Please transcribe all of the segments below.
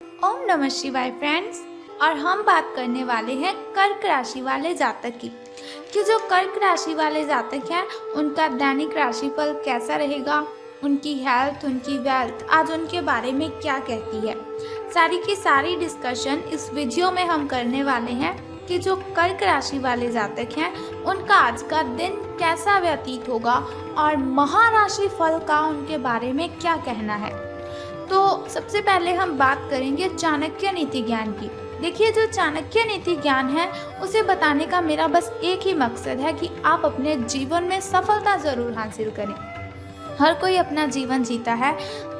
ओम नमः शिवाय फ्रेंड्स। और हम बात करने वाले हैं कर्क राशि वाले जातक की कि जो कर्क राशि वाले जातक हैं उनका दैनिक राशिफल कैसा रहेगा, उनकी हेल्थ, उनकी वेल्थ आज उनके बारे में क्या कहती है। सारी की सारी डिस्कशन इस वीडियो में हम करने वाले हैं कि जो कर्क राशि वाले जातक हैं उनका आज का दिन कैसा व्यतीत होगा और महाराशि फल का उनके बारे में क्या कहना है। तो सबसे पहले हम बात करेंगे चाणक्य नीति ज्ञान की। देखिए, जो चाणक्य नीति ज्ञान है उसे बताने का मेरा बस एक ही मकसद है कि आप अपने जीवन में सफलता ज़रूर हासिल करें। हर कोई अपना जीवन जीता है,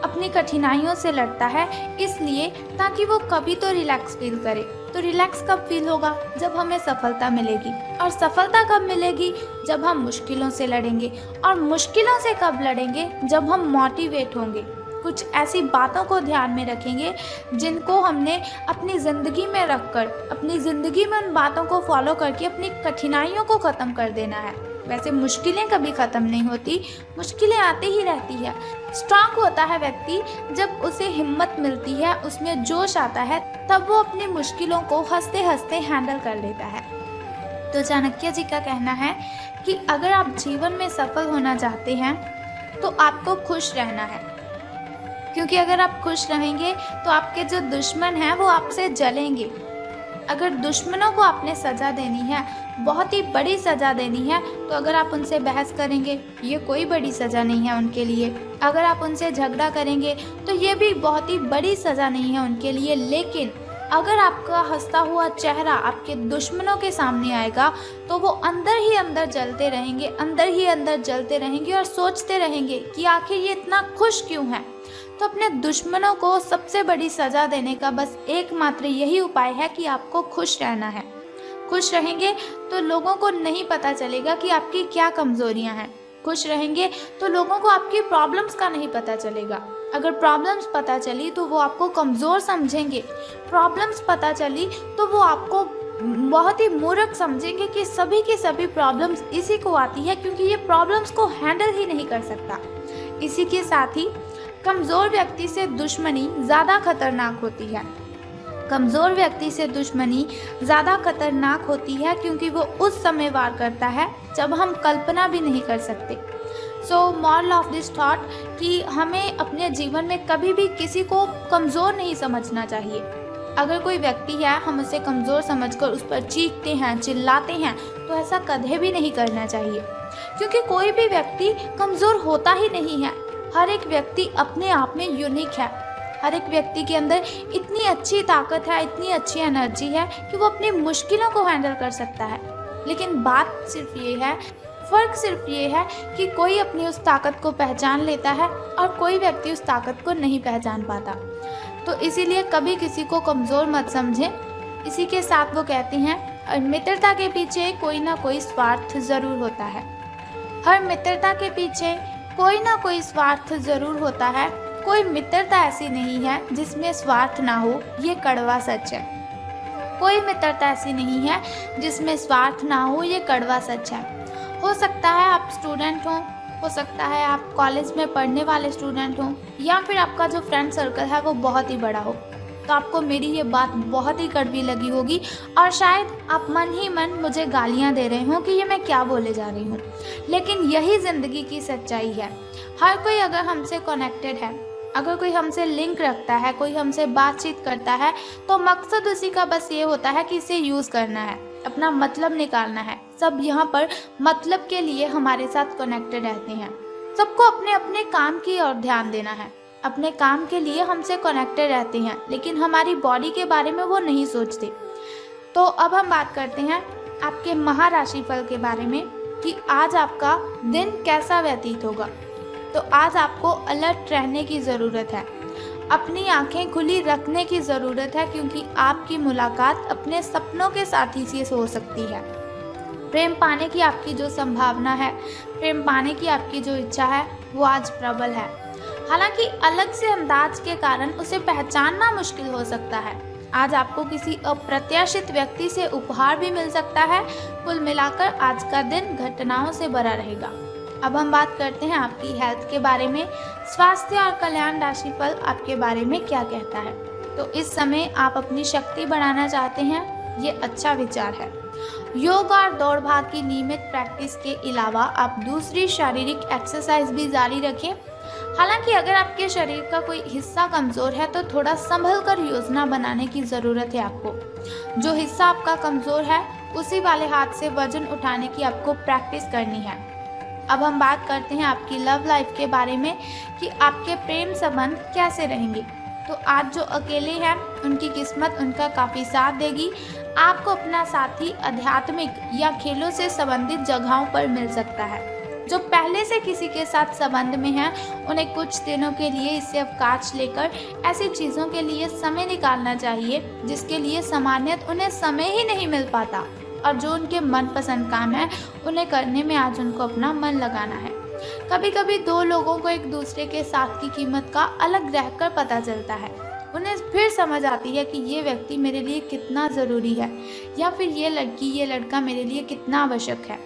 अपनी कठिनाइयों से लड़ता है, इसलिए ताकि वो कभी तो रिलैक्स फील करे। तो रिलैक्स कब फील होगा? जब हमें सफलता मिलेगी। और सफलता कब मिलेगी? जब हम मुश्किलों से लड़ेंगे। और मुश्किलों से कब लड़ेंगे? जब हम मोटिवेट होंगे, कुछ ऐसी बातों को ध्यान में रखेंगे जिनको हमने अपनी ज़िंदगी में रखकर, अपनी ज़िंदगी में उन बातों को फॉलो करके अपनी कठिनाइयों को ख़त्म कर देना है। वैसे मुश्किलें कभी ख़त्म नहीं होती, मुश्किलें आती ही रहती है। स्ट्रांग होता है व्यक्ति जब उसे हिम्मत मिलती है, उसमें जोश आता है, तब वो अपनी मुश्किलों को हंसते हंसते हैंडल कर लेता है। तो चाणक्य जी का कहना है कि अगर आप जीवन में सफल होना चाहते हैं तो आपको खुश रहना है, क्योंकि अगर आप खुश रहेंगे तो आपके जो दुश्मन हैं वो आपसे जलेंगे। अगर दुश्मनों को आपने सज़ा देनी है, बहुत ही बड़ी सज़ा देनी है, तो अगर आप उनसे बहस करेंगे ये कोई बड़ी सज़ा नहीं है उनके लिए। अगर आप उनसे झगड़ा करेंगे तो ये भी बहुत ही बड़ी सज़ा नहीं है उनके लिए। लेकिन अगर आपका हंसता हुआ चेहरा आपके दुश्मनों के सामने आएगा तो वो अंदर ही अंदर जलते रहेंगे, अंदर ही अंदर जलते रहेंगे और सोचते रहेंगे कि आखिर ये इतना खुश क्यों है। तो अपने दुश्मनों को सबसे बड़ी सज़ा देने का बस एकमात्र यही उपाय है कि आपको खुश रहना है। खुश रहेंगे तो लोगों को नहीं पता चलेगा कि आपकी क्या कमज़ोरियां हैं। खुश रहेंगे तो लोगों को आपकी प्रॉब्लम्स का नहीं पता चलेगा। अगर प्रॉब्लम्स पता चली तो वो आपको कमज़ोर समझेंगे। प्रॉब्लम्स पता चली तो वो आपको बहुत ही मूर्ख समझेंगे कि सभी की सभी प्रॉब्लम्स इसी को आती है, क्योंकि ये प्रॉब्लम्स को हैंडल ही नहीं कर सकता। इसी के साथ ही कमज़ोर व्यक्ति से दुश्मनी ज़्यादा खतरनाक होती है। कमज़ोर व्यक्ति से दुश्मनी ज़्यादा खतरनाक होती है क्योंकि वो उस समय वार करता है जब हम कल्पना भी नहीं कर सकते। So moral of this thought कि हमें अपने जीवन में कभी भी किसी को कमज़ोर नहीं समझना चाहिए। अगर कोई व्यक्ति है, हम उसे कमज़ोर समझकर उस पर चीखते हैं, चिल्लाते हैं, तो ऐसा कभी भी नहीं करना चाहिए, क्योंकि कोई भी व्यक्ति कमज़ोर होता ही नहीं है। हर एक व्यक्ति अपने आप में यूनिक है। हर एक व्यक्ति के अंदर इतनी अच्छी ताकत है, इतनी अच्छी एनर्जी है कि वो अपनी मुश्किलों को हैंडल कर सकता है। लेकिन बात सिर्फ ये है, फ़र्क सिर्फ ये है कि कोई अपनी उस ताकत को पहचान लेता है और कोई व्यक्ति उस ताकत को नहीं पहचान पाता। तो इसीलिए कभी किसी को कमज़ोर मत समझें। इसी के साथ वो कहते हैं, और मित्रता के पीछे कोई ना कोई स्वार्थ ज़रूर होता है। हर मित्रता के पीछे कोई ना कोई स्वार्थ ज़रूर होता है। कोई मित्रता ऐसी नहीं है जिसमें स्वार्थ ना हो, ये कड़वा सच है। कोई मित्रता ऐसी नहीं है जिसमें स्वार्थ ना हो, ये कड़वा सच है। हो सकता है आप स्टूडेंट हो सकता है आप कॉलेज में पढ़ने वाले स्टूडेंट हों, या फिर आपका जो फ्रेंड सर्कल है वो बहुत ही बड़ा हो। तो आपको मेरी ये बात बहुत ही कड़वी लगी होगी और शायद आप मन ही मन मुझे गालियाँ दे रहे हों कि ये मैं क्या बोले जा रही हूँ। लेकिन यही ज़िंदगी की सच्चाई है। हर कोई अगर हमसे कनेक्टेड है, अगर कोई हमसे लिंक रखता है, कोई हमसे बातचीत करता है, तो मकसद उसी का बस ये होता है कि इसे यूज़ करना है, अपना मतलब निकालना है। सब यहाँ पर मतलब के लिए हमारे साथ कनेक्टेड रहते हैं। सबको अपने अपने काम की ओर ध्यान देना है, अपने काम के लिए हमसे कनेक्टेड रहते हैं, लेकिन हमारी बॉडी के बारे में वो नहीं सोचते। तो अब हम बात करते हैं आपके महाराशि फल के बारे में कि आज आपका दिन कैसा व्यतीत होगा। तो आज आपको अलर्ट रहने की ज़रूरत है, अपनी आंखें खुली रखने की ज़रूरत है, क्योंकि आपकी मुलाकात अपने सपनों के साथी से हो सकती है। प्रेम पाने की आपकी जो संभावना है, प्रेम पाने की आपकी जो इच्छा है, वो आज प्रबल है। हालांकि अलग से अंदाज के कारण उसे पहचानना मुश्किल हो सकता है। आज आपको किसी अप्रत्याशित व्यक्ति से उपहार भी मिल सकता है। कुल मिलाकर आज का दिन घटनाओं से भरा रहेगा। अब हम बात करते हैं आपकी हेल्थ के बारे में। स्वास्थ्य और कल्याण राशिफल आपके बारे में क्या कहता है। तो इस समय आप अपनी शक्ति बढ़ाना चाहते हैं, ये अच्छा विचार है। योग और दौड़ भाग की नियमित प्रैक्टिस के अलावा आप दूसरी शारीरिक एक्सरसाइज भी जारी रखें। हालांकि अगर आपके शरीर का कोई हिस्सा कमज़ोर है तो थोड़ा संभल कर योजना बनाने की ज़रूरत है आपको। जो हिस्सा आपका कमज़ोर है उसी वाले हाथ से वजन उठाने की आपको प्रैक्टिस करनी है। अब हम बात करते हैं आपकी लव लाइफ के बारे में कि आपके प्रेम संबंध कैसे रहेंगे। तो आज जो अकेले हैं उनकी किस्मत उनका काफ़ी साथ देगी। आपको अपना साथी आध्यात्मिक या खेलों से संबंधित जगहों पर मिल सकता है। जो पहले से किसी के साथ संबंध में हैं उन्हें कुछ दिनों के लिए इससे अवकाश लेकर ऐसी चीज़ों के लिए समय निकालना चाहिए जिसके लिए सामान्यतः उन्हें समय ही नहीं मिल पाता, और जो उनके मनपसंद काम है उन्हें करने में आज उनको अपना मन लगाना है। कभी कभी दो लोगों को एक दूसरे के साथ की कीमत का अलग रहकर पता चलता है। उन्हें फिर समझ आती है कि ये व्यक्ति मेरे लिए कितना ज़रूरी है, या फिर ये लड़की ये लड़का मेरे लिए कितना आवश्यक है।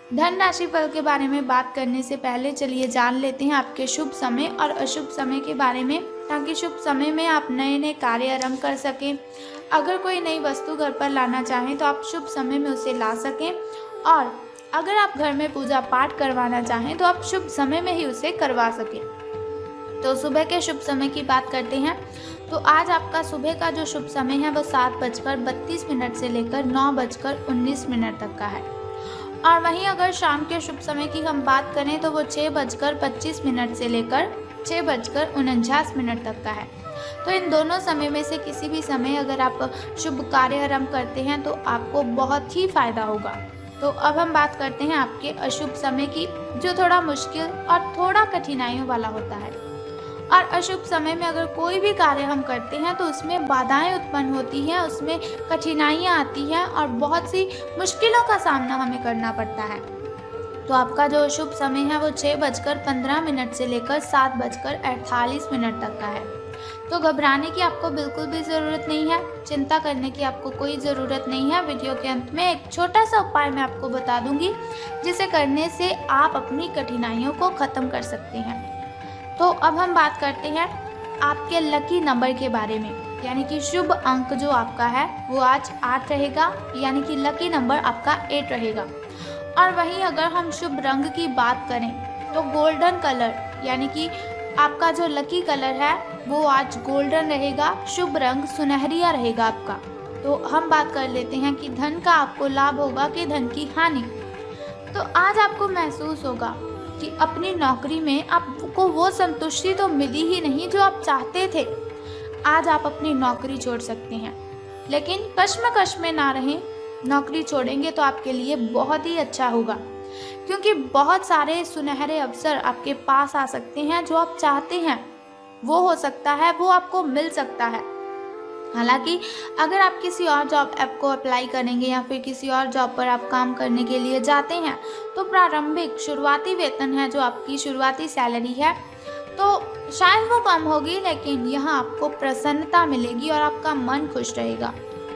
धन राशि फल के बारे में बात करने से पहले चलिए जान लेते हैं आपके शुभ समय और अशुभ समय के बारे में, ताकि शुभ समय में आप नए नए कार्य आरंभ कर सकें। अगर कोई नई वस्तु घर पर लाना चाहें तो आप शुभ समय में उसे ला सकें, और अगर आप घर में पूजा पाठ करवाना चाहें तो आप शुभ समय में ही उसे करवा सकें। तो सुबह के शुभ समय की बात करते हैं। तो आज आपका सुबह का जो शुभ समय है वो 7:32 से लेकर 9:19 तक का है। और वहीं अगर शाम के शुभ समय की हम बात करें तो वो 6:25 से लेकर 6:49 तक का है। तो इन दोनों समय में से किसी भी समय अगर आप शुभ कार्य आरंभ करते हैं तो आपको बहुत ही फायदा होगा। तो अब हम बात करते हैं आपके अशुभ समय की, जो थोड़ा मुश्किल और थोड़ा कठिनाइयों वाला होता है। और अशुभ समय में अगर कोई भी कार्य हम करते हैं तो उसमें बाधाएं उत्पन्न होती हैं, उसमें कठिनाइयां आती हैं और बहुत सी मुश्किलों का सामना हमें करना पड़ता है। तो आपका जो शुभ समय है वो 6:15 से लेकर 7:48 तक का है। तो घबराने की आपको बिल्कुल भी ज़रूरत नहीं है, चिंता करने की आपको कोई ज़रूरत नहीं है। वीडियो के अंत में एक छोटा सा उपाय मैं आपको बता दूंगी जिसे करने से आप अपनी कठिनाइयों को ख़त्म कर सकते हैं। तो अब हम बात करते हैं आपके लकी नंबर के बारे में, यानी कि शुभ अंक जो आपका है वो आज 8 रहेगा, यानी कि लकी नंबर आपका 8 रहेगा। और वहीं अगर हम शुभ रंग की बात करें तो गोल्डन कलर, यानी कि आपका जो लकी कलर है वो आज गोल्डन रहेगा। शुभ रंग सुनहरिया रहेगा आपका। तो हम बात कर लेते हैं कि धन का आपको लाभ होगा कि धन की हानि। तो आज आपको महसूस होगा कि अपनी नौकरी में आपको वो संतुष्टि तो मिली ही नहीं जो आप चाहते थे। आज आप अपनी नौकरी छोड़ सकते हैं, लेकिन कश्मकश में ना रहें। नौकरी छोड़ेंगे तो आपके लिए बहुत ही अच्छा होगा, क्योंकि बहुत सारे सुनहरे अवसर आपके पास आ सकते हैं। जो आप चाहते हैं वो हो सकता है, वो आपको मिल सकता है। हालांकि अगर आप किसी और जॉब ऐप को अप्लाई करेंगे या फिर किसी और जॉब पर आप काम करने के लिए जाते हैं तो प्रारंभिक शुरुआती वेतन है, जो आपकी शुरुआती सैलरी है, तो शायद वो कम होगी, लेकिन यहाँ आपको प्रसन्नता मिलेगी और आपका मन खुश रहेगा।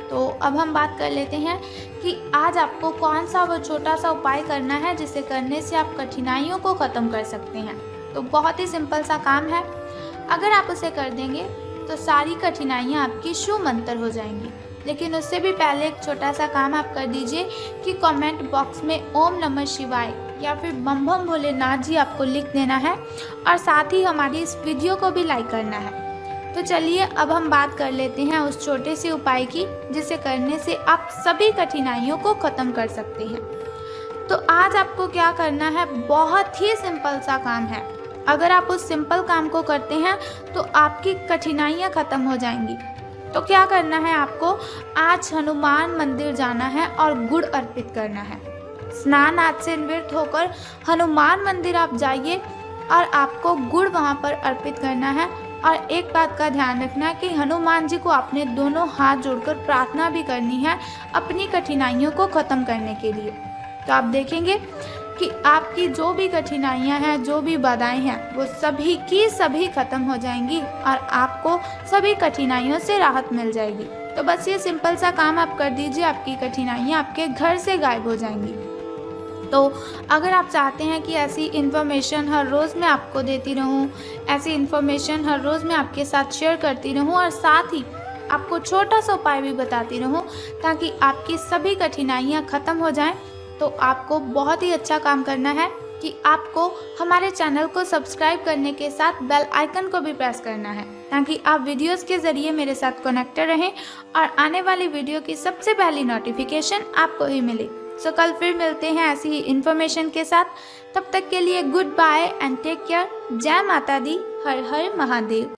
तो अब हम बात कर लेते हैं कि आज आपको कौन सा वो छोटा सा उपाय करना है जिसे करने से आप कठिनाइयों को ख़त्म कर सकते हैं। तो बहुत ही सिंपल सा काम है, अगर आप उसे कर देंगे तो सारी कठिनाइयाँ आपकी शूमंतर हो जाएंगी। लेकिन उससे भी पहले एक छोटा सा काम आप कर दीजिए कि कमेंट बॉक्स में ओम नमः शिवाय या फिर बम बम भोलेनाथ जी आपको लिख देना है, और साथ ही हमारी इस वीडियो को भी लाइक करना है। तो चलिए अब हम बात कर लेते हैं उस छोटे से उपाय की जिसे करने से आप सभी कठिनाइयों को ख़त्म कर सकते हैं। तो आज आपको क्या करना है, बहुत ही सिंपल सा काम है। अगर आप उस सिंपल काम को करते हैं तो आपकी कठिनाइयाँ ख़त्म हो जाएंगी। तो क्या करना है, आपको आज हनुमान मंदिर जाना है और गुड़ अर्पित करना है। स्नान आदि से निवृत्त होकर हनुमान मंदिर आप जाइए और आपको गुड़ वहाँ पर अर्पित करना है। और एक बात का ध्यान रखना कि हनुमान जी को आपने दोनों हाथ जोड़कर प्रार्थना भी करनी है अपनी कठिनाइयों को ख़त्म करने के लिए। तो आप देखेंगे कि आपकी जो भी कठिनाइयां हैं, जो भी बाधाएं हैं, वो सभी की सभी ख़त्म हो जाएंगी और आपको सभी कठिनाइयों से राहत मिल जाएगी। तो बस ये सिंपल सा काम आप कर दीजिए, आपकी कठिनाइयां आपके घर से गायब हो जाएंगी। तो अगर आप चाहते हैं कि ऐसी इन्फॉर्मेशन हर रोज़ मैं आपको देती रहूं, ऐसी इन्फॉर्मेशन हर रोज़ मैं आपके साथ शेयर करती रहूं और साथ ही आपको छोटा सा उपाय भी बताती रहूं ताकि आपकी सभी कठिनाइयां ख़त्म हो जाएं, तो आपको बहुत ही अच्छा काम करना है कि आपको हमारे चैनल को सब्सक्राइब करने के साथ बेल आइकन को भी प्रेस करना है ताकि आप वीडियोस के ज़रिए मेरे साथ कनेक्टेड रहें और आने वाली वीडियो की सबसे पहली नोटिफिकेशन आपको ही मिले। सो कल फिर मिलते हैं ऐसी ही इन्फॉर्मेशन के साथ। तब तक के लिए goodbye and take care. जय माता दी, हर हर महादेव।